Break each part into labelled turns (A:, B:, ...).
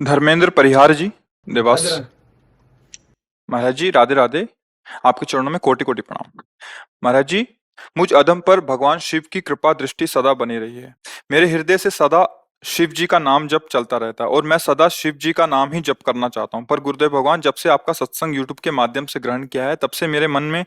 A: धर्मेंद्र परिहार जी, देवास।
B: राधे राधे।
A: महाराज जी राधे राधे। आपके चरणों में कोटि कोटि प्रणाम। महाराज जी, मुझ अधम पर भगवान शिव की कृपा दृष्टि सदा बनी रही है। मेरे हृदय से सदा शिव जी का नाम जप चलता रहता है और मैं सदा शिव जी का नाम ही जप करना चाहता हूँ। पर गुरुदेव भगवान, जब से आपका सत्संग यूट्यूब के माध्यम से ग्रहण किया है, तब से मेरे मन में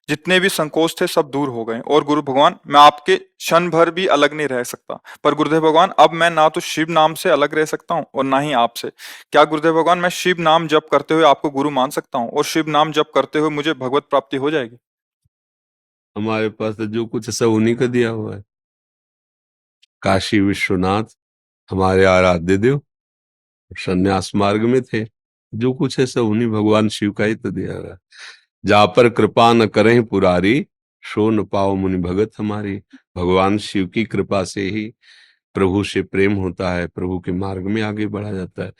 A: जितने भी संकोच थे सब दूर हो गए। और गुरु भगवान, मैं आपके क्षण भर भी अलग नहीं रह सकता। पर गुरुदेव भगवान, अब मैं ना तो शिव नाम से अलग रह सकता हूँ और ना ही आपसे। क्या गुरुदेव भगवान, मैं शिव नाम जप करते हुए आपको गुरु मान सकता हूँ और शिव नाम जप करते हुए मुझे भगवत प्राप्ति हो जाएगी?
B: हमारे पास तो जो कुछ है सब उन्हीं का दिया हुआ है। काशी विश्वनाथ हमारे आराध्य देव संन्यास मार्ग में थे। जो कुछ है सब उन्हीं भगवान शिव का ही तो दिया हुआ है। जा पर कृपा न करें पुरारी, सो न पाओ मुनि भगत हमारी। भगवान शिव की कृपा से ही प्रभु से प्रेम होता है, प्रभु के मार्ग में आगे बढ़ा जाता है।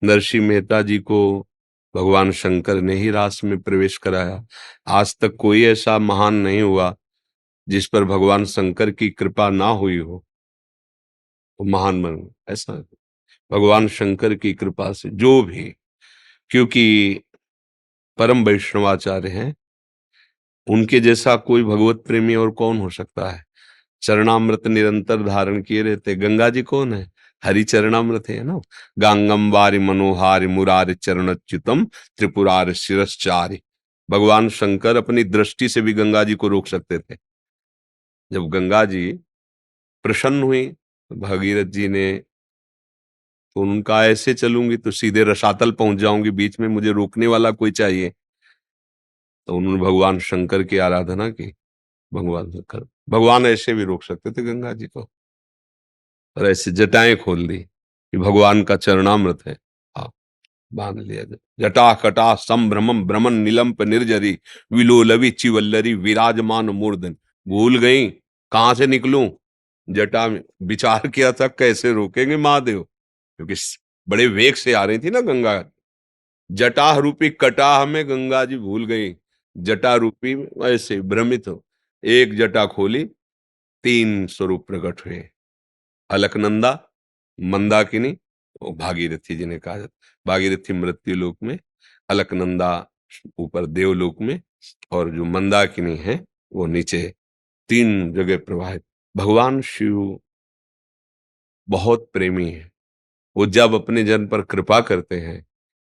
B: नरसिंह मेहता जी को भगवान शंकर ने ही रास में प्रवेश कराया। आज तक कोई ऐसा महान नहीं हुआ जिस पर भगवान शंकर की कृपा ना हुई हो, वो महान बन गया। ऐसा भगवान शंकर की कृपा से जो भी, क्योंकि परम वैष्णवाचार्य हैं, उनके जैसा कोई भगवत प्रेमी और कौन हो सकता है। चरणामृत निरंतर धारण किए रहते। गंगा जी कौन है? हरि चरणामृत है ना। गांगम वारि मनोहारि मुरारि चरणच्युतम त्रिपुरारि शिरश्चारि। भगवान शंकर अपनी दृष्टि से भी गंगा जी को रोक सकते थे। जब गंगा जी प्रसन्न हुई भगीरथ जी ने, तो उनका ऐसे चलूंगी तो सीधे रसातल पहुंच जाऊंगी, बीच में मुझे रोकने वाला कोई चाहिए। तो उन्होंने भगवान शंकर की आराधना की। भगवान शंकर, भगवान ऐसे भी रोक सकते थे गंगा जी को, और ऐसे जटाएं खोल दी कि भगवान का चरणामृत है। हाँ, बांध लिया जाए। जटा कटा संभ्रमम भ्रमण निलंप निर्जरी, विलोलवि चिवल्लरी विराजमान मूर्धन। भूल गई कहां से निकलूं, जटा में विचार किया था कैसे रोकेंगे महादेव, क्योंकि बड़े वेग से आ रही थी ना गंगा। जटाह रूपी कटाह में गंगा जी भूल गई, जटा रूपी ऐसे भ्रमित हो। एक जटा खोली, तीन स्वरूप प्रकट हुए। अलकनंदा, मंदाकिनी और भागीरथी जिन्हें कहा जाता। भागीरथी मृत्यु लोक में, अलकनंदा ऊपर देवलोक में, और जो मंदाकिनी है वो नीचे। तीन जगह प्रवाहित। भगवान शिव बहुत प्रेमी है। वो जब अपने जन पर कृपा करते हैं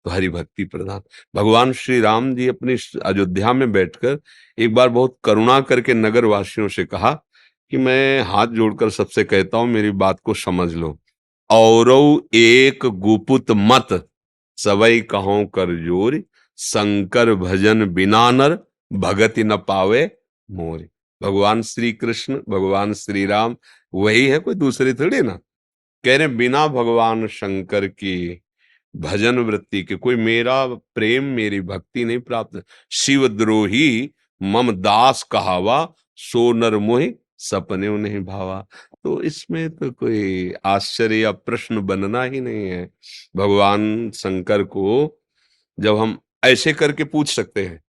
B: तो हरि भक्ति प्रदान। भगवान श्री राम जी अपनी अयोध्या में बैठकर एक बार बहुत करुणा करके नगर वासियों से कहा कि मैं हाथ जोड़कर सबसे कहता हूं, मेरी बात को समझ लो। औरौ एक गुपुत मत, सवै कहो कर जोर। शंकर भजन बिना नर, भगति न पावे मोर। भगवान श्री कृष्ण, भगवान श्री राम वही है, कोई दूसरे थोड़ी ना। कह रहे बिना भगवान शंकर की भजन वृत्ति के कोई मेरा प्रेम, मेरी भक्ति नहीं प्राप्त। शिवद्रोही मम दास कहावा, सो नर मोहि सपने नहीं भावा। तो इसमें तो कोई आश्चर्य या प्रश्न बनना ही नहीं है। भगवान शंकर को जब हम ऐसे करके पूछ सकते हैं,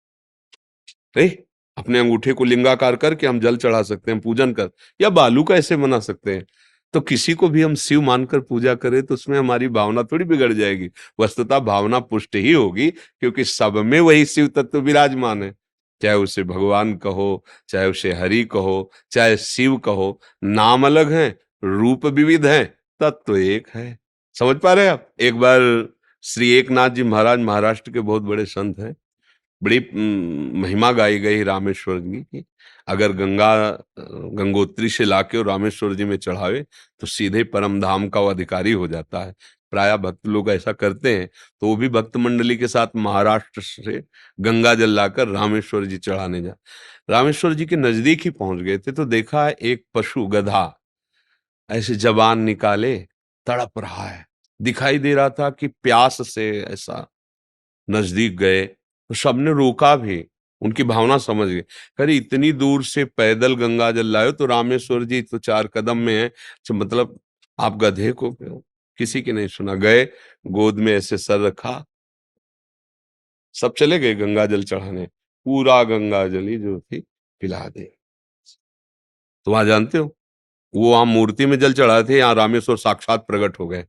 B: नहीं, अपने अंगूठे को लिंगाकार करके हम जल चढ़ा सकते हैं पूजन कर, या बालू का ऐसे बना सकते हैं, तो किसी को भी हम शिव मानकर पूजा करें तो उसमें हमारी भावना थोड़ी बिगड़ जाएगी। वस्तुतः भावना पुष्ट ही होगी, क्योंकि सब में वही शिव तत्व विराजमान है। चाहे उसे भगवान कहो, चाहे उसे हरि कहो, चाहे शिव कहो, नाम अलग है, रूप विविध है, तत्व एक है। समझ पा रहे हैं आप? एक बार श्री एकनाथ जी महाराज, महाराष्ट्र के बहुत बड़े संत हैं, बड़ी महिमा गाई गई रामेश्वर जी की। अगर गंगोत्री से लाके और रामेश्वर जी में चढ़ावे तो सीधे परम धाम का वो अधिकारी हो जाता है। प्राय भक्त लोग ऐसा करते हैं, तो वो भी भक्त मंडली के साथ महाराष्ट्र से गंगा जल लाकर रामेश्वर जी चढ़ाने जा। रामेश्वर जी के नजदीक ही पहुंच गए थे तो देखा एक पशु गधा ऐसे जबान निकाले तड़प रहा है। दिखाई दे रहा था कि प्यास से ऐसा नजदीक गए, तो सबने रोका भी, उनकी भावना समझ गए। अरे इतनी दूर से पैदल गंगा जल लाए हो, तो रामेश्वर जी तो 4 कदम में है, तो मतलब आप गधे को किसी की नहीं सुना। गए, गोद में ऐसे सर रखा, सब चले गए गंगा जल चढ़ाने। पूरा गंगा जल ही जो थी पिला दे। तो वहां जानते हो, वो वहां मूर्ति में जल चढ़ाए थे, यहाँ रामेश्वर साक्षात प्रकट हो गए।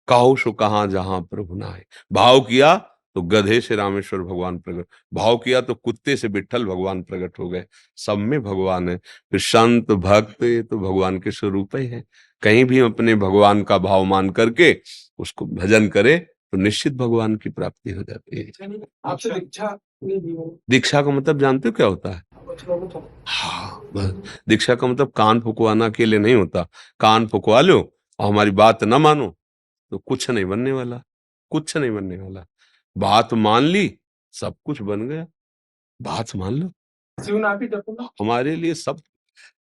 B: कहो सो कहाँ जहां प्रभु नाय। भाव किया तो गधे से रामेश्वर भगवान प्रकट, भाव किया तो कुत्ते से विट्ठल भगवान प्रकट हो गए। सब में भगवान है। फिर संत भक्त ये तो भगवान के स्वरूप ही है। कहीं भी अपने भगवान का भाव मान करके उसको भजन करे तो निश्चित भगवान की प्राप्ति हो जाती है।
C: आपसे दीक्षा
B: दीक्षा का मतलब जानते हो क्या होता है? हाँ, बस दीक्षा का मतलब कान फुकवाना के लिए नहीं होता। कान फुकवा लो और हमारी बात न मानो तो कुछ नहीं बनने वाला, कुछ नहीं बनने वाला। बात मान ली, सब कुछ बन गया। बात मान लो, हमारे लिए सब।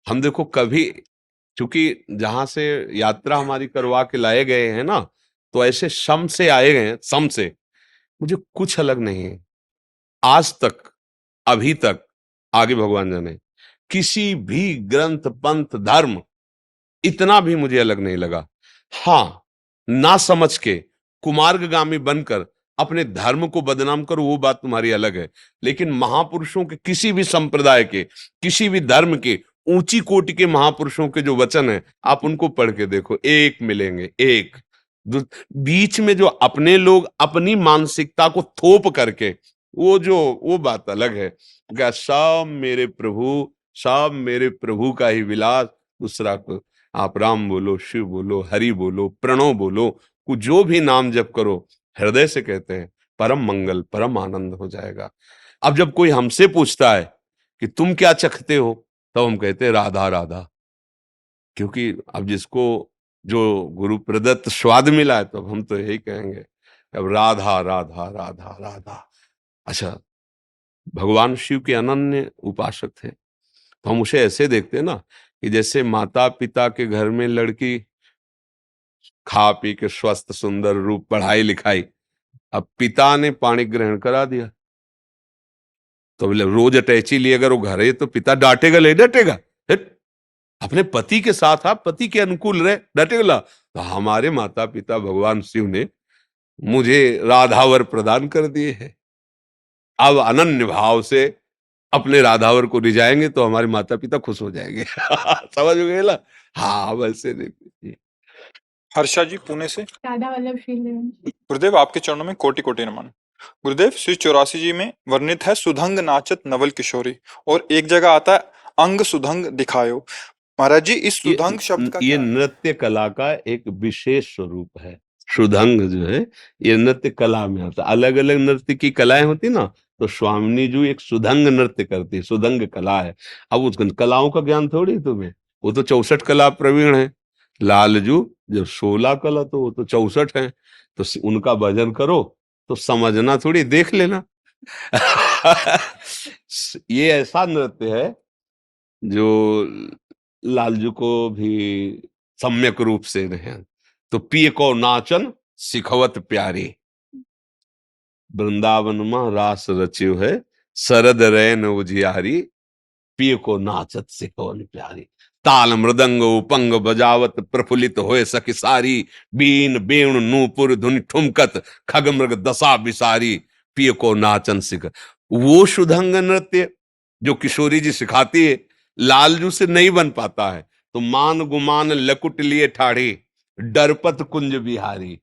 B: हम देखो कभी, क्योंकि जहां से यात्रा हमारी करवा के लाए गए हैं ना, तो ऐसे शम से आए गए हैं, सम से। मुझे कुछ अलग नहीं है आज तक, अभी तक, आगे भगवान जाने, किसी भी ग्रंथ पंथ धर्म इतना भी मुझे अलग नहीं लगा। हाँ, ना समझ के कुमार्गगामी बनकर अपने धर्म को बदनाम करो, वो बात तुम्हारी अलग है। लेकिन महापुरुषों के, किसी भी संप्रदाय के, किसी भी धर्म के, ऊंची कोटि के महापुरुषों के जो वचन है, आप उनको पढ़ के देखो, एक मिलेंगे, एक। बीच में जो अपने लोग अपनी मानसिकता को थोप करके, वो बात अलग है। क्या सब मेरे प्रभु, सब मेरे प्रभु का ही विलास, दूसरा को आप राम बोलो, शिव बोलो, हरि बोलो, प्रणव बोलो, जो भी नाम जप करो, हृदय से कहते हैं, परम मंगल, परम आनंद हो जाएगा। अब जब कोई हमसे पूछता है कि तुम क्या चखते हो, तो हम कहते हैं राधा राधा। क्योंकि अब जिसको जो गुरु प्रदत्त स्वाद मिला है, तो हम तो यही कहेंगे अब राधा राधा राधा राधा। अच्छा, भगवान शिव के अनन्य उपासक थे, तो हम उसे ऐसे देखते हैं ना कि जैसे माता पिता के घर में लड़की खा पी के स्वस्थ सुंदर रूप, पढ़ाई लिखाई, अब पिता ने पाणी ग्रहण करा दिया, तो बोले रोज अटैची लिए अगर वो घर है तो पिता डांटेगा, ले डांटेगा, अपने पति के साथ आप पति के अनुकूल रहे, डांटेगा। तो हमारे माता पिता भगवान शिव ने मुझे राधावर प्रदान कर दिए है। अब अनन्य भाव से अपने राधावर को रिझाएंगे तो हमारे माता पिता खुश हो जाएंगे। समझ गए ना? हाँ, वैसे नहीं।
A: हर्षा जी पुणे से।
D: राधा वल्लभ श्रीधरन।
A: गुरुदेव आपके चरणों में कोटि कोटि नमन। गुरुदेव श्री 84 जी में वर्णित है सुधंग नाचत नवल किशोरी, और एक जगह आता है अंग सुधंग दिखायो। महाराज जी इस सुधंग शब्द का
B: ये
A: क्या है?
B: नृत्य कला का एक विशेष स्वरूप है। सुधंग जो है ये नृत्य कला में आता है। अलग अलग नृत्य की कलाएं होती ना, तो स्वामिनी जी एक सुधंग नृत्य करती है, सुधंग कला है। अब उस कलाओं का ज्ञान थोड़ी तुम्हें, वो तो 64 कला प्रवीण है। लालजू जब 16 कला, तो वो तो 64 है। तो उनका भजन करो तो समझना थोड़ी, देख लेना। ये ऐसा नृत्य है जो लालजू को भी सम्यक रूप से नहीं। तो पिय को नाचन सिखवत प्यारी, वृंदावन में रास रच्यो है, शरद रैन उजियारी, पिय को नाचत सिखवन प्यारी। ताल मृदंग उपंग बजावत प्रफुल्लित होए सखी सारी, बीन बेणु नूपुर धुन ठुमकत खग मृग दशा विसारी, पिय को नाचन सिख। वो शुधंग नृत्य जो किशोरी जी सिखाती है, लालजू से नहीं बन पाता है। तो मान गुमान लकुट लिए ठाढ़ी, डरपत कुंज बिहारी,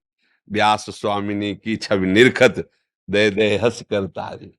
B: व्यास स्वामिनी की छवि निरखत, दे दे हंस कर तारी,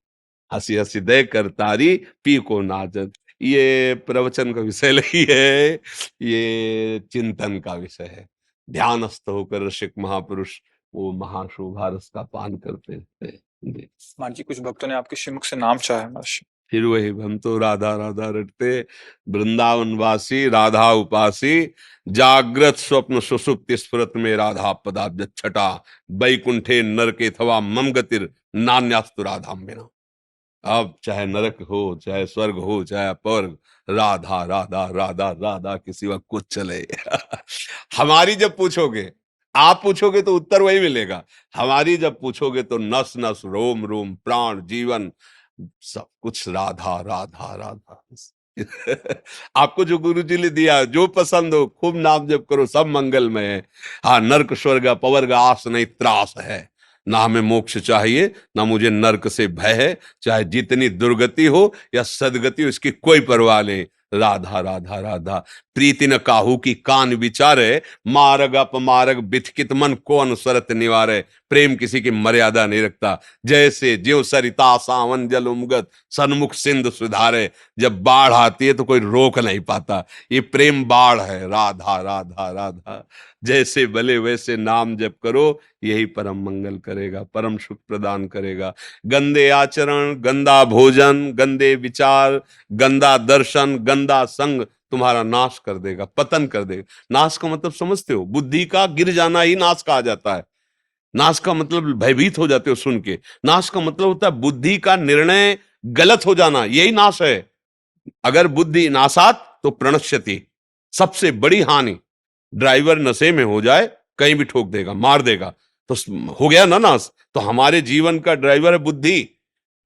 B: हंसी हंसी दे कर तारी, पी को नाचत। ये प्रवचन का विषय नहीं है, ये चिंतन का विषय है। ध्यानस्थ होकर रसिक महापुरुष वो महाशोभा रस का पान करते थे।
A: महाराज जी कुछ भक्तों ने आपके श्रीमुख से नाम चाहा है महाराज।
B: फिर वही हम तो राधा राधा रटते, वृंदावन वासी राधा उपासी, जागृत स्वप्न सुसुप्ति स्फुरत में राधा पदाब्ज छटा, बैकुंठे नरके थवा मम गतिर नान्यास्तु राधाम बिना। अब चाहे नरक हो, चाहे स्वर्ग हो, चाहे अपवर्ग, राधा राधा राधा राधा के सिवा कुछ चले। हमारी जब पूछोगे, आप पूछोगे तो उत्तर वही मिलेगा। हमारी जब पूछोगे तो नस नस रोम रोम प्राण जीवन सब कुछ राधा राधा राधा। आपको जो गुरु जी ने दिया, जो पसंद हो, खूब नाम जप करो, सब मंगलमय है। हाँ, नर्क स्वर्ग अपवर्ग आस नहीं त्रास है, ना हमें मोक्ष चाहिए, ना मुझे नर्क से भय है। चाहे जितनी दुर्गति हो या सदगति हो, इसकी कोई परवाह नहीं। राधा राधा राधा। प्रीति न काहू की कान विचारे, मार्ग अपमार्ग बिथकित मन को अनुसरत निवारे। प्रेम किसी की मर्यादा नहीं रखता, जैसे ज्यों सरिता सावन जल उमगत, सन्मुख सिंधु सुधारे। जब बाढ़ आती है तो कोई रोक नहीं पाता, ये प्रेम बाढ़ है। राधा राधा राधा, जैसे भले वैसे नाम जप करो, यही परम मंगल करेगा, परम सुख प्रदान करेगा। गंदे आचरण, गंदा भोजन, गंदे विचार, गंदा दर्शन, गंदा संग तुम्हारा नाश कर देगा, पतन कर देगा। नाश का मतलब समझते हो? बुद्धि का गिर जाना ही नाश कहा जाता है। नाश का मतलब भयभीत हो जाते हो सुन के। नाश का मतलब होता है बुद्धि का निर्णय गलत हो जाना, यही नाश है। अगर बुद्धि नाशात तो प्रणश्यति, सबसे बड़ी हानि। ड्राइवर नशे में हो जाए, कहीं भी ठोक देगा, मार देगा, तो हो गया ना नाश। तो हमारे जीवन का ड्राइवर है बुद्धि।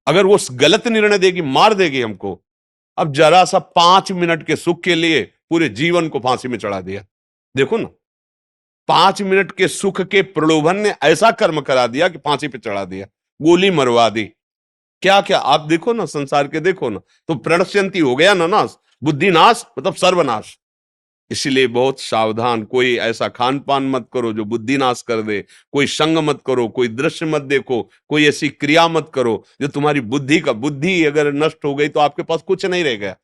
B: अगर वो गलत निर्णय देगी, मार देगी हमको। अब जरा सा 5 मिनट के सुख के लिए पूरे जीवन को फांसी में चढ़ा दिया। देखो ना, 5 मिनट के सुख के प्रलोभन ने ऐसा कर्म करा दिया कि फांसी पे चढ़ा दिया, गोली मरवा दी। क्या क्या आप देखो ना, संसार के देखो ना। तो प्रणश्यंती हो गया ना नाश, बुद्धि नाश मतलब सर्वनाश। इसलिए बहुत सावधान, कोई ऐसा खान पान मत करो जो बुद्धि नाश कर दे, कोई संग मत करो, कोई दृश्य मत देखो, कोई ऐसी क्रिया मत करो जो तुम्हारी बुद्धि अगर नष्ट हो गई तो आपके पास कुछ नहीं रह गया।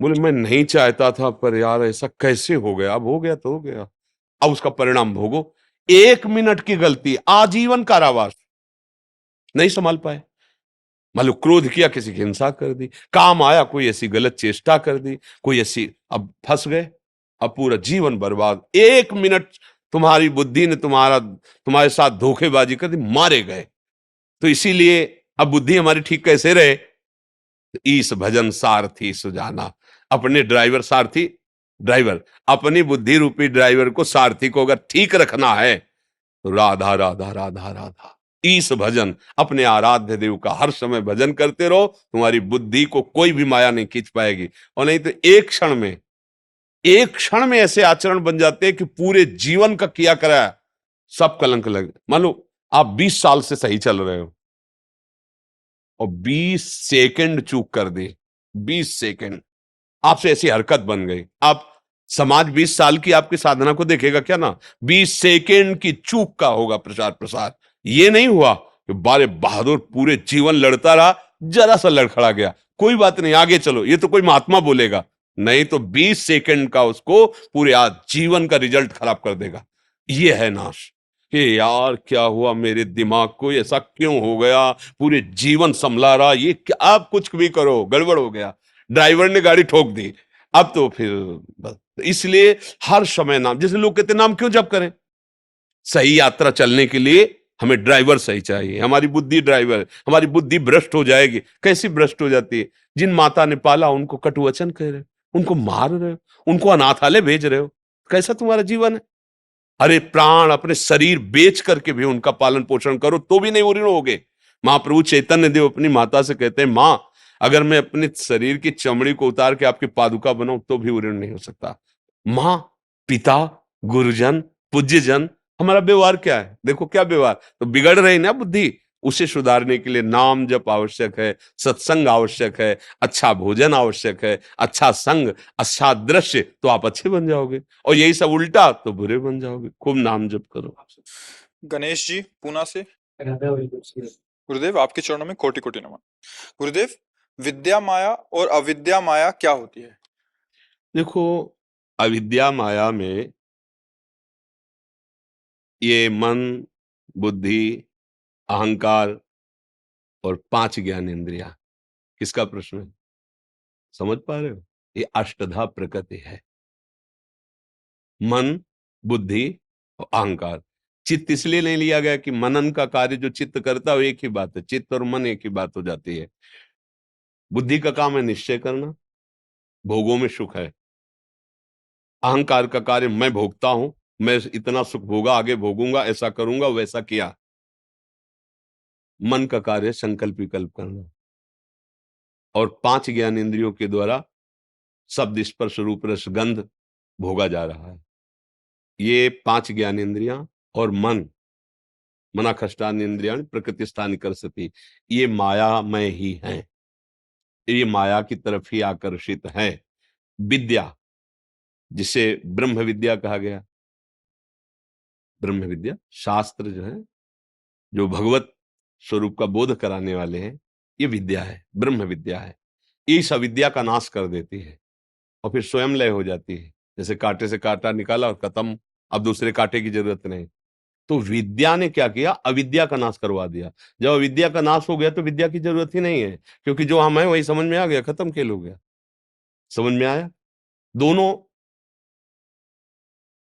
B: बोले मैं नहीं चाहता था, पर यार ऐसा कैसे हो गया, अब हो गया तो हो गया, अब उसका परिणाम भोगो। 1 मिनट की गलती, आजीवन कारावास। नहीं संभाल पाए, मान लो क्रोध किया, किसी की हिंसा कर दी, काम आया, कोई ऐसी गलत चेष्टा कर दी, कोई ऐसी, अब फंस गए, अब पूरा जीवन बर्बाद। 1 मिनट तुम्हारी बुद्धि ने तुम्हारे साथ धोखेबाजी कर दी, मारे गए। तो इसीलिए अब बुद्धि हमारी ठीक कैसे रहे? ईस भजन सारथी सुजाना। अपने ड्राइवर, सारथी ड्राइवर, अपनी बुद्धि रूपी ड्राइवर को, सारथी को अगर ठीक रखना है तो राधा राधा राधा राधा, ईश भजन। अपने आराध्य देव का हर समय भजन करते रहो, तुम्हारी बुद्धि को कोई भी माया नहीं खींच पाएगी। और नहीं तो एक क्षण में ऐसे आचरण बन जाते हैं कि पूरे जीवन का किया कराया सब कलंक लगे। मान लो आप 20 साल से सही चल रहे हो और 20 सेकंड चूक कर दी, 20 सेकंड आपसे ऐसी हरकत बन गई, आप, समाज 20 साल की आपकी साधना को देखेगा क्या ना? 20 सेकंड की चूक का होगा प्रचार प्रसार। ये नहीं हुआ कि बारे बहादुर पूरे जीवन लड़ता रहा, जरा सा लड़खड़ा गया, कोई बात नहीं आगे चलो, ये तो कोई महात्मा बोलेगा। नहीं तो 20 सेकंड का उसको पूरे आज जीवन का रिजल्ट खराब कर देगा। ये है नाश कि यार क्या हुआ मेरे दिमाग को, ऐसा क्यों हो गया, पूरे जीवन संभला रहा, ये क्या, आप कुछ भी करो गड़बड़ हो गया, ड्राइवर ने गाड़ी ठोक दी, अब तो फिर बस। इसलिए हर समय नाम, जैसे लोग कहते नाम क्यों जप करें? सही यात्रा चलने के लिए हमें ड्राइवर सही चाहिए। हमारी बुद्धि ड्राइवर, हमारी बुद्धि भ्रष्ट हो जाएगी। कैसी भ्रष्ट हो जाती है? जिन माता ने पाला उनको कटुवचन कह रहे हो, उनको मार रहे हो, उनको अनाथालय भेज रहे हो, कैसा तुम्हारा जीवन है? अरे प्राण, अपने शरीर बेच करके भी उनका पालन पोषण करो तो भी नहीं उरीण होगे। महाप्रभु चैतन्य देव अपनी माता से कहते हैं, मां अगर मैं अपने शरीर की चमड़ी को उतार के आपकी पादुका बनाऊं तो भी उरीण नहीं हो सकता। मां, पिता, गुरुजन, पूज्यजन, हमारा व्यवहार क्या है? देखो क्या व्यवहार, तो बिगड़ रही ना बुद्धि। उसे सुधारने के लिए नाम जप आवश्यक है, सत्संग आवश्यक है, अच्छा भोजन आवश्यक है, अच्छा संग, अच्छा दृश्य, तो आप अच्छे बन जाओगे। और यही सब उल्टा तो बुरे बन जाओगे। खूब नाम जप करो।
A: गणेश जी पूना से। गुरुदेव आपके चरणों में कोटि कोटि नमन। गुरुदेव, विद्या माया और अविद्या माया क्या होती है?
B: देखो, अविद्या माया में ये मन, बुद्धि, अहंकार और 5 ज्ञान इंद्रिया, किसका प्रश्न है? समझ पा रहे हो? ये अष्टधा प्रकृति है। मन, बुद्धि और अहंकार। चित्त इसलिए नहीं लिया गया कि मनन का कार्य जो चित्त करता है वो एक ही बात है, चित्त और मन एक ही बात हो जाती है। बुद्धि का काम है निश्चय करना, भोगों में सुख है। अहंकार का कार्य मैं भोगता हूं, मैं इतना सुख भोगा, आगे भोगूंगा, ऐसा करूंगा, वैसा किया। मन का कार्य संकल्प विकल्प करना। और 5 ज्ञान इंद्रियों के द्वारा शब्द, स्पर्श, रूप, रस, गंध भोगा जा रहा है। ये 5 ज्ञान इंद्रियां और मन, मनाखष्टान इंद्रियां प्रकृति स्थान कर सती, ये माया में ही हैं। ये माया की तरफ ही आकर्षित है। विद्या, जिसे ब्रह्म विद्या कहा गया। ब्रह्म विद्या शास्त्र जो है, जो भगवत स्वरूप का बोध कराने वाले हैं, ये विद्या है, ब्रह्म विद्या है। ये इस अविद्या का नाश कर देती है और फिर स्वयं लय हो जाती है। जैसे कांटे से कांटा निकाला और खत्म, अब दूसरे कांटे की जरूरत नहीं। तो विद्या ने क्या किया, अविद्या का नाश करवा दिया। जब अविद्या का नाश हो गया तो विद्या की जरूरत ही नहीं है, क्योंकि जो हम है वही समझ में आ गया, खत्म, खेल हो गया। समझ में आया? दोनों,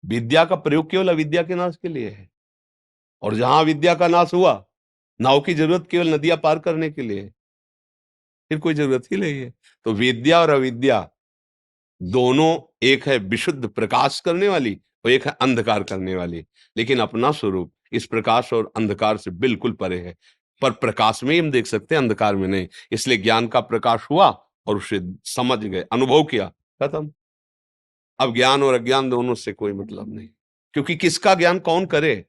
B: विद्या का प्रयोग केवल अविद्या के नाश के लिए है, और जहां विद्या का नाश हुआ, नाव की जरूरत केवल नदियां पार करने के लिए है, फिर कोई जरूरत ही नहीं है। तो विद्या और अविद्या दोनों, एक है विशुद्ध प्रकाश करने वाली और एक है अंधकार करने वाली, लेकिन अपना स्वरूप इस प्रकाश और अंधकार से बिल्कुल परे है। पर प्रकाश में ही हम देख सकते हैं, अंधकार में नहीं। इसलिए ज्ञान का प्रकाश हुआ और उसे समझ गए, अनुभव किया, खत्म। अब ज्ञान और अज्ञान दोनों से कोई मतलब नहीं, क्योंकि किसका ज्ञान कौन करे?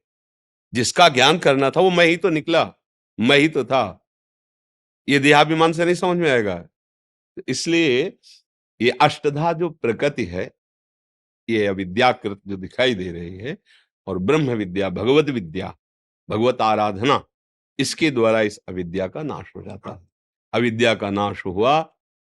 B: जिसका ज्ञान करना था वो मैं ही तो निकला, मैं ही तो था। ये देहाभिमान से नहीं समझ में आएगा। इसलिए ये अष्टधा जो प्रकृति है, ये अविद्याकृत जो दिखाई दे रही है, और ब्रह्म विद्या, भगवत विद्या, भगवत आराधना, इसके द्वारा इस अविद्या का नाश हो जाता है। अविद्या का नाश हुआ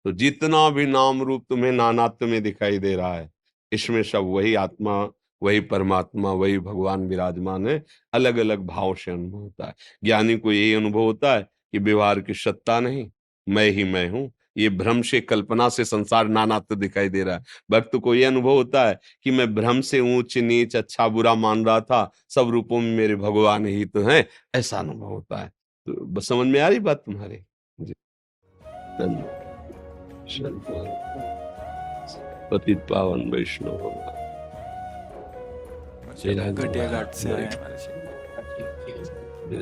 B: तो जितना भी नाम रूप तुम्हें नानात्व में दिखाई दे रहा है, इसमें सब वही आत्मा, वही परमात्मा, वही भगवान विराजमान है। अलग अलग भाव से अनुभव होता है। ज्ञानी को यही अनुभव होता है कि व्यवहार की सत्ता नहीं, मैं ही मैं हूं। ये भ्रम से, कल्पना से संसार नानात्व दिखाई दे रहा है। भक्त को यह अनुभव होता है कि मैं भ्रम से ऊंच नीच, अच्छा बुरा मान रहा था, सब रूपों में मेरे भगवान ही तो हैं, ऐसा अनुभव होता है। तो बस समझ में आ रही बात तुम्हारी? जी, धन्यवाद। पतित पावन वैष्णव भगवान।
A: घटिया घाट से आए हैं महाराज जी।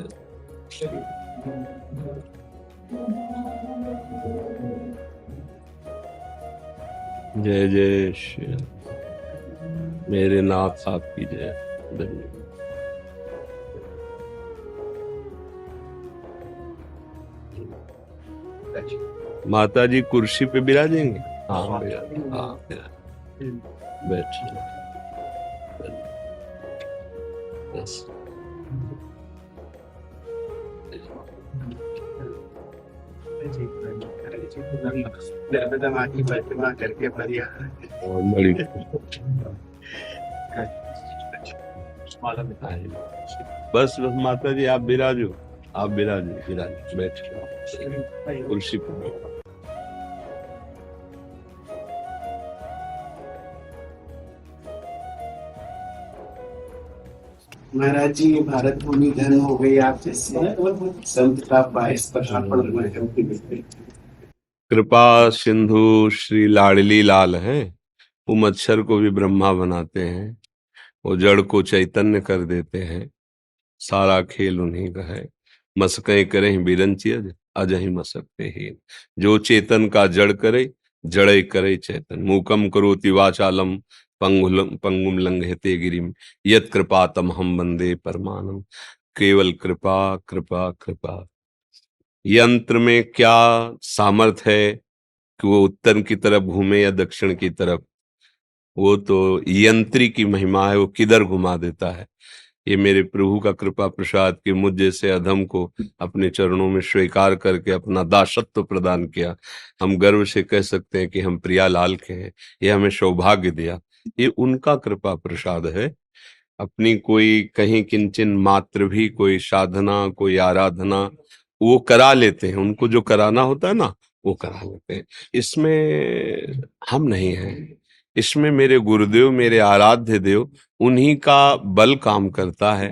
B: जय जय श्री राम। मेरे नाथ आपकी जय। धन्यवाद। माता जी कुर्सी पे विराजेंगे? हाँ, हाँ, बैठ।
C: करके बढ़िया।
B: बड़ी बस माता जी आप विराजो, आप विराजो, विराजो, बैठ कुर्सी पर।
C: महाराज जी, भारत भूमि धन हो गई आप जैसे संत का बाईस
B: कृपा सिंधु श्री लाडली लाल है। वो मच्छर को भी ब्रह्मा बनाते हैं, वो जड़ को चैतन्य कर देते हैं। सारा खेल उन्हीं का है। मसकें करें बिरंचियज, अजहि मसकते ही। जो चेतन का जड़ करे, जड़े करे चेतन। मूकम करोति वाचालम, पंगुम लंघयते गिरिम, यत् कृपा तमहम वंदे परमानम। केवल कृपा, कृपा, कृपा। यंत्र में क्या सामर्थ है कि वो उत्तर की तरफ घूमे या दक्षिण की तरफ? वो तो यंत्री की महिमा है, वो किधर घुमा देता है। ये मेरे प्रभु का कृपा प्रसाद कि मुझ जैसे अधम को अपने चरणों में स्वीकार करके अपना दासत्व प्रदान किया। हम गर्व से कह सकते हैं कि हम प्रियालाल के हैं। ये हमें सौभाग्य दिया, ये उनका कृपा प्रसाद है। अपनी कोई कहीं किंचन मात्र भी कोई साधना, कोई आराधना वो करा लेते हैं। उनको जो कराना होता है ना, वो करा लेते हैं। इसमें हम नहीं हैं। इसमें मेरे गुरुदेव, मेरे आराध्य देव, उन्हीं का बल काम करता है।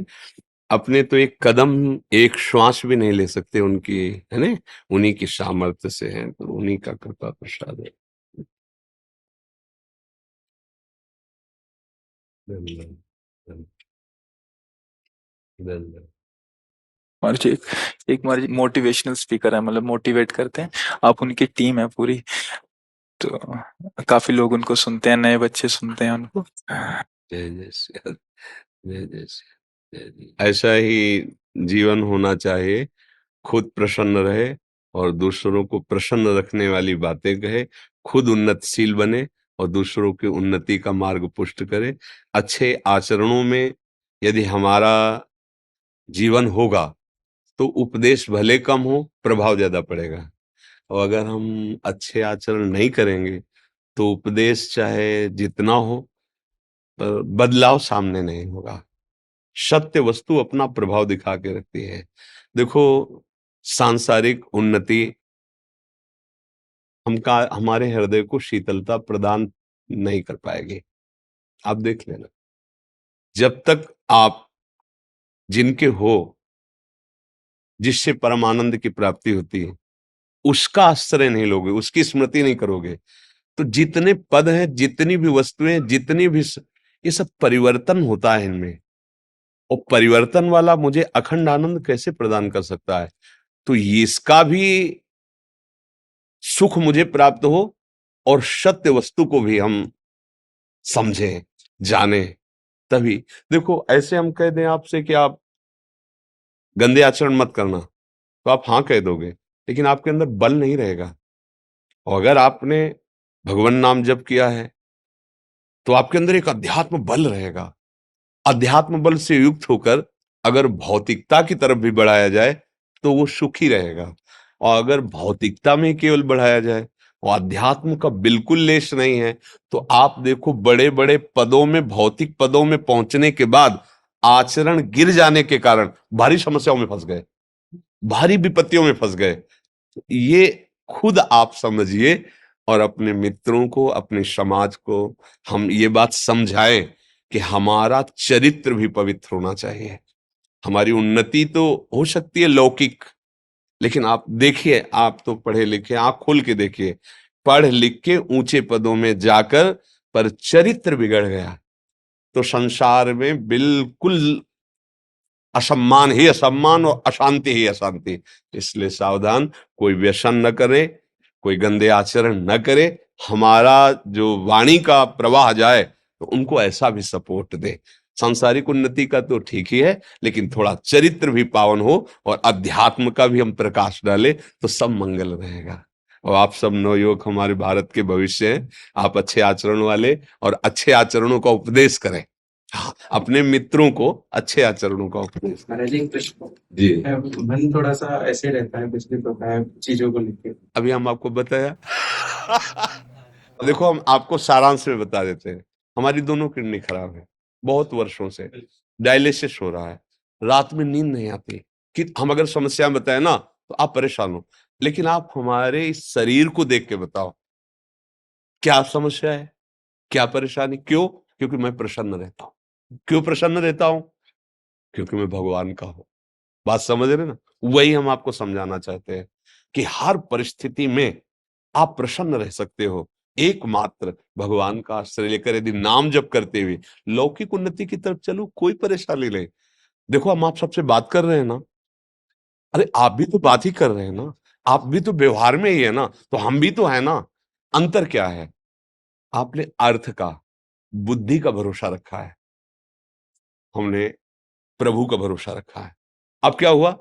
B: अपने तो एक कदम, एक श्वास भी नहीं ले सकते उनकी, है ना, उन्हीं की सामर्थ्य से है। तो उन्हीं का कृपा प्रसाद है। धन्यवाद, धन्यवाद।
A: महाराज जी, एक महाराज मोटिवेशनल स्पीकर है, मतलब मोटिवेट करते हैं। आप उनकी टीम है पूरी, तो काफी लोग उनको सुनते हैं, नए बच्चे सुनते हैं उनको।
B: जय जय श्री राम, जय जय श्री राम, जय जय। ऐसा ही जीवन होना चाहिए। खुद प्रसन्न रहे और दूसरों को प्रसन्न रखने वाली बातें कहे। खुद उन्नतशील बने और दूसरों की उन्नति का मार्ग पुष्ट करे। अच्छे आचरणों में यदि हमारा जीवन होगा तो उपदेश भले कम हो, प्रभाव ज्यादा पड़ेगा। और अगर हम अच्छे आचरण नहीं करेंगे तो उपदेश चाहे जितना हो पर बदलाव सामने नहीं होगा। सत्य वस्तु अपना प्रभाव दिखा के रखती है। देखो, सांसारिक उन्नति हमारे हृदय को शीतलता प्रदान नहीं कर पाएगी। आप देख लेना, जब तक आप जिनके हो, जिससे परमानंद की प्राप्ति होती है, उसका आश्रय नहीं लोगे, उसकी स्मृति नहीं करोगे, तो जितने पद हैं, जितनी भी वस्तुएं, जितनी भी ये सब परिवर्तन होता है इनमें। और परिवर्तन वाला मुझे अखंड आनंद कैसे प्रदान कर सकता है? तो इसका भी सुख मुझे प्राप्त हो और सत्य वस्तु को भी हम समझें, जाने, तभी। देखो, ऐसे हम कह दें आपसे कि आप गंदे आचरण मत करना, तो आप हाँ कह दोगे, लेकिन आपके अंदर बल नहीं रहेगा। और अगर आपने भगवान नाम जप किया है तो आपके अंदर एक अध्यात्म बल रहेगा। अध्यात्म बल से युक्त होकर अगर भौतिकता की तरफ भी बढ़ाया जाए तो वो सुखी रहेगा। और अगर भौतिकता में केवल बढ़ाया जाए और अध्यात्म का बिल्कुल लेश नहीं है, तो आप देखो, बड़े बड़े पदों में, भौतिक पदों में पहुंचने के बाद आचरण गिर जाने के कारण भारी समस्याओं में फंस गए, भारी विपत्तियों में फंस गए। ये खुद आप समझिए और अपने मित्रों को, अपने समाज को हम ये बात समझाएं कि हमारा चरित्र भी पवित्र होना चाहिए। हमारी उन्नति तो हो सकती है लौकिक, लेकिन आप देखिए, आप तो पढ़े लिखे, आंख खोल के देखिए, पढ़ लिख के ऊंचे पदों में जाकर पर चरित्र बिगड़ गया तो संसार में बिल्कुल असम्मान ही असम्मान और अशांति ही अशांति। इसलिए सावधान, कोई व्यसन न करे, कोई गंदे आचरण न करे। हमारा जो वाणी का प्रवाह जाए तो उनको ऐसा भी सपोर्ट दे। सांसारिक उन्नति का तो ठीक ही है, लेकिन थोड़ा चरित्र भी पावन हो और अध्यात्म का भी हम प्रकाश डाले तो सब मंगल रहेगा। और आप सब नवयुवक हमारे भारत के भविष्य हैं। आप अच्छे आचरण वाले और अच्छे आचरणों का उपदेश करें। हाँ, अपने मित्रों को अच्छे आचरणों का उपदेश
C: महाराज जी, प्रश्न
B: जी।
C: मन थोड़ा सा ऐसे रहता है, विचलित होता है चीजों को लेकर।
B: अभी हम आपको बताया। देखो, हम आपको सारांश में बता देते हैं। हमारी दोनों किडनी खराब है, बहुत वर्षों से डायलिसिस हो रहा है, रात में नींद नहीं आती। कि हम अगर समस्या बताए ना तो आप परेशान हो, लेकिन आप हमारे इस शरीर को देख के बताओ क्या समस्या है, क्या परेशानी, क्यों? क्योंकि मैं प्रसन्न रहता हूं। क्यों प्रसन्न रहता हूं? क्योंकि मैं भगवान का हूं। बात समझ रहे ना? वही हम आपको समझाना चाहते हैं कि हर परिस्थिति में आप प्रसन्न रह सकते हो, एकमात्र भगवान का आश्रय लेकर यदि नाम जप करते हुए लौकिक उन्नति की तरफ चलो, कोई परेशानी नहीं। देखो, हम आप सबसे बात कर रहे हैं ना, अरे आप भी तो बात ही कर रहे हैं ना, आप भी तो व्यवहार में ही है ना, तो हम भी तो है ना। अंतर क्या है? आपने अर्थ का, बुद्धि का भरोसा रखा है, हमने प्रभु का भरोसा रखा है। अब क्या हुआ?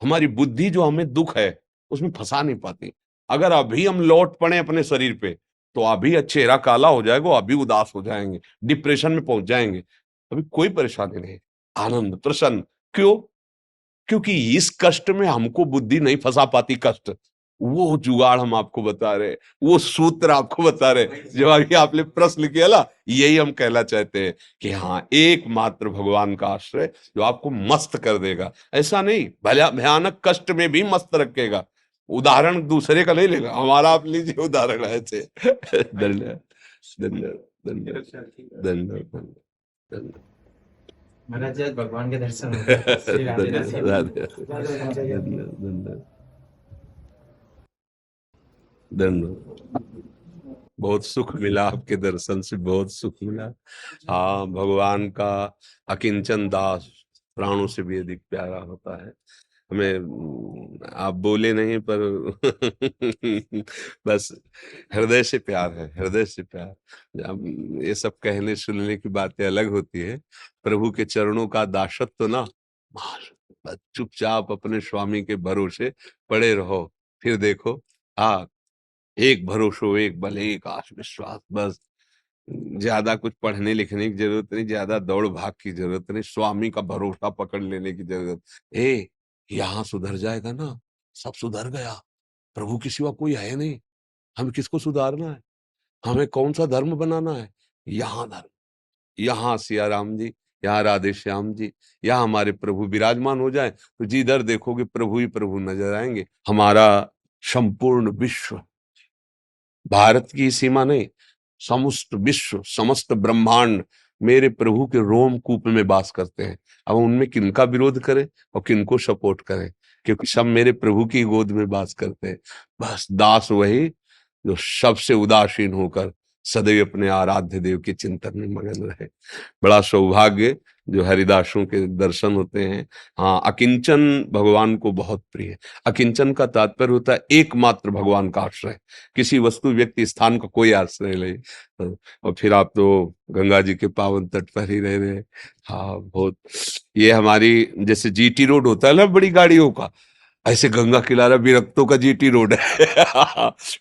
B: हमारी बुद्धि जो हमें दुख है उसमें फंसा नहीं पाती। अगर अभी हम लौट पड़े अपने शरीर पे तो अभी चेहरा काला हो जाएगा, अभी उदास हो जाएंगे, डिप्रेशन में पहुंच जाएंगे। अभी कोई परेशानी नहीं, आनंद, प्रसन्न। क्यों? क्योंकि इस कष्ट में हमको बुद्धि नहीं फंसा पाती। कष्ट, वो जुगाड़ हम आपको बता रहे, वो सूत्र आपको बता रहे। जब अभी आपने प्रश्न किया ना, यही हम कहना चाहते हैं कि हाँ, एकमात्र भगवान का आश्रय जो आपको मस्त कर देगा। ऐसा नहीं, भला भयानक कष्ट में भी मस्त रखेगा। उदाहरण दूसरे का नहीं लेगा, हमारा आप लीजिए उदाहरण ऐसे। धन्यवाद, धन्यवाद, धन्यवाद, धन्यवाद, धन्यवाद।
C: महाराज जी, आज भगवान के दर्शन हो गए। श्री राधे राधे।
B: धन्यवाद, धन्यवाद। बहुत सुख मिला आपके दर्शन से, बहुत सुख मिला। हाँ, भगवान का अकिंचन दास प्राणों से भी अधिक प्यारा होता है हमें। आप बोले नहीं पर बस हृदय से प्यार है, हृदय से प्यार। अब ये सब कहने सुनने की बातें अलग होती है, प्रभु के चरणों का दासत्व ना, बस चुपचाप अपने स्वामी के भरोसे पड़े रहो। फिर देखो, हाँ, एक भरोसो, एक बल, एक आत्मविश्वास, बस ज्यादा कुछ पढ़ने लिखने की जरूरत नहीं, ज्यादा दौड़ भाग की जरूरत नहीं, स्वामी का भरोसा पकड़ लेने की जरूरत। यहाँ सुधर जाएगा ना, सब सुधर गया, प्रभु के सिवा कोई है नहीं, हमें किसको सुधारना है, हमें कौन सा धर्म बनाना है, यहाँ धर्म, यहाँ सिया राम जी, यहाँ राधे श्याम जी, यहाँ हमारे प्रभु विराजमान हो जाए तो जिधर देखोगे प्रभु ही प्रभु नजर आएंगे। हमारा संपूर्ण विश्व, भारत की सीमा नहीं, समस्त विश्व, समस्त ब्रह्मांड मेरे प्रभु के रोमकूप में वास करते हैं। अब उनमें किनका विरोध करें और किनको सपोर्ट करें, क्योंकि सब मेरे प्रभु की गोद में वास करते हैं। बस दास वही जो सबसे उदासीन होकर सदैव अपने आराध्य देव के चिंतन में मगन रहे। बड़ा सौभाग्य जो हरिदासों के दर्शन होते हैं। हाँ, अकिंचन भगवान को बहुत प्रिय है। अकिंचन का तात्पर्य होता है एकमात्र भगवान का आश्रय, किसी वस्तु व्यक्ति स्थान का कोई आश्रय नहीं। और फिर आप तो गंगा जी के पावन तट पर ही रह रहे। हाँ, बहुत, ये हमारी जैसे जीटी रोड होता है ना बड़ी गाड़ियों का, ऐसे गंगा किनारा विरक्तों का जीटी रोड है।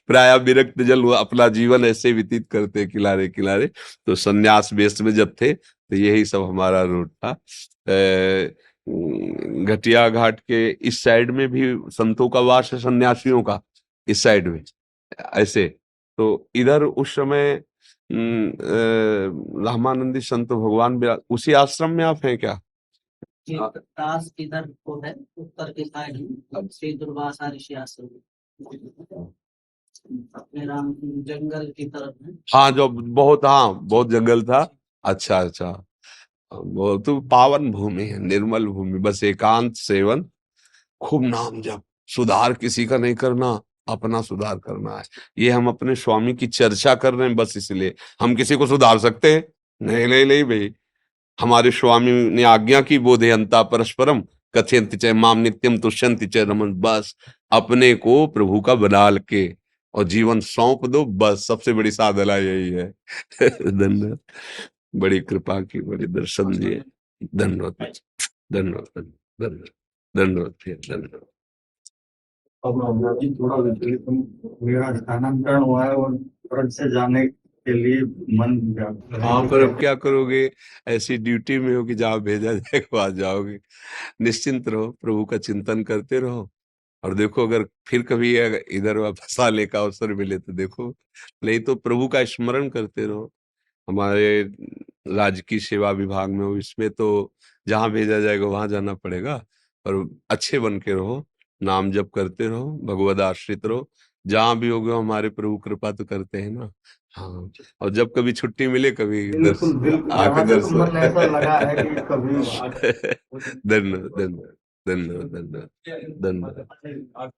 B: प्राय विरक्त जल अपना जीवन ऐसे व्यतीत करते किनारे किनारे। तो संन्यास वेश में जब थे तो यही सब हमारा रूट था। घटिया घाट के इस साइड में भी संतों का वास है, सन्यासियों का इस साइड में ऐसे। तो इधर उस समय रामानंदी संत भगवान उसी आश्रम में आप हैं क्या?
D: दास इधर को है, उत्तर के साइड में श्री दुर्वासा ऋषि आश्रम अपने राम जंगल की तरफ है।
B: हाँ, जो बहुत, हाँ बहुत जंगल था। अच्छा अच्छा, वो तो पावन भूमि है, निर्मल भूमि, बस एकांत सेवन, खूब नाम जप, सुधार किसी का नहीं करना, अपना सुधार करना है। ये हम अपने स्वामी की चर्चा कर रहे हैं बस इसलिए। हम किसी को सुधार सकते हैं? नहीं नहीं नहीं भाई, हमारे स्वामी ने आज्ञा की, बोधयंता परस्परम कथयन्ति च माम नित्यम तुष्यन्ति च रमन। बस अपने को प्रभु का बना के और जीवन सौंप दो, बस सबसे बड़ी साधना यही है। धन्यवाद, बड़ी कृपा की, बड़ी दर्शन दिए, धन्यवाद धन्यवाद धन्यवाद धन्यवाद धन्यवाद।
E: अब जी थोड़ा विचलित हूँ, मेरा स्थानांतरण हुआ है और तुरंत से जाने के लिए मन
B: हाँ, पर अब क्या करोगे, ऐसी ड्यूटी में हो कि जहाँ भेजा जाएगा वहां जाओगे। निश्चिंत रहो, प्रभु का चिंतन करते रहो, और देखो अगर फिर कभी इधर वापस आने का अवसर मिले तो देखो, नहीं तो प्रभु का स्मरण करते रहो। हमारे राज्य की सेवा विभाग में हो, इसमें तो जहाँ भेजा जाएगा वहां जाना पड़ेगा, पर अच्छे बन के रहो, नाम जप करते रहो, भगवद आश्रित रहो, जहाँ भी होगे हमारे प्रभु कृपा तो करते हैं ना। हाँ, और जब कभी छुट्टी मिले कभी
E: बिल्कुल बिल्कुल,
B: आके
E: जहाँ तक मन ऐसा लगा है कि कभी
B: धन्यवाद धन्यवाद धन्यवाद धन्यवाद धन्यवाद।